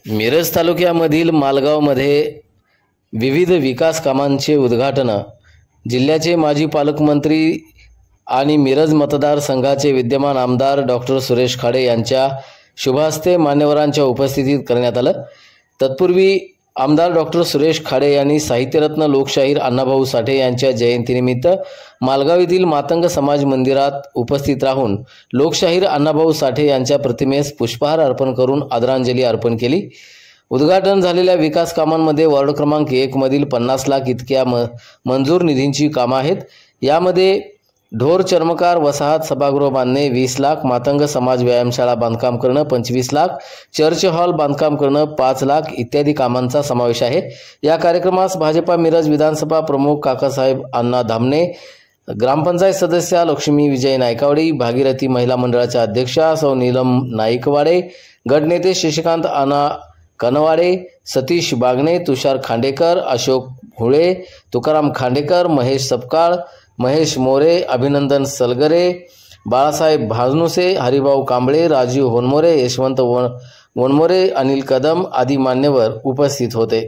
मिरज तालुक्यामधील मालगावमध्ये विविध विकास कामांचे उद्घाटन जिल्ह्याचे माजी पालकमंत्री आणि मिरज मतदारसंघाचे विद्यमान आमदार डॉक्टर सुरेश खाडे यांच्या शुभहस्ते मान्यवरांच्या उपस्थितीत करण्यात आलं। तत्पूर्वी आमदार डॉक्टर सुरेश खाडे यांनी साहित्यरत्न लोकशाहीर अण्णाभाऊ साठे यांच्या जयंतीनिमित्त मालगाव येथील मातंग समाज मंदिरात उपस्थित राहून लोकशाहीर अण्णाभाऊ साठे यांच्या प्रतिमेस पुष्पहार अर्पण करून आदरांजली अर्पण केली। उद्घाटन झालेल्या विकास कामांमध्ये वार्ड क्रमांक 1 मधील 50 लाख इतक्या मंजूर निधींची कामे आहेत। यामध्ये ढोर चर्मकार वसाहत सभागृह बांधणे 20 लाख, मातंग समाज व्यायामशाळा बांधकाम करणं 25 लाख, चर्च हॉल बांधकाम करणं 5 लाख इत्यादी कामांचा समावेश आहे। या कार्यक्रमास भाजपा मिरज विधानसभा प्रमुख काकासाहेब अण्णा धामणे, ग्रामपंचायत सदस्या लक्ष्मी विजय नायकवाडी, भागीरथी महिला मंडळाच्या अध्यक्षा सौ नीलम नाईकवाडे, गटनेते शशिकांत अण्णा कनवाडे, सतीश बागणे, तुषार खांडेकर, अशोक हुळे, तुकाराम खांडेकर, महेश सपकाळ, महेश मोरे, अभिनंदन सलगरे, बाळासाहेब भाजनुसे, हरिभाऊ कांबळे, राजीव होनमोरे, यशवंत वनमोरे, अनिल कदम आदी मान्यवर उपस्थित होते।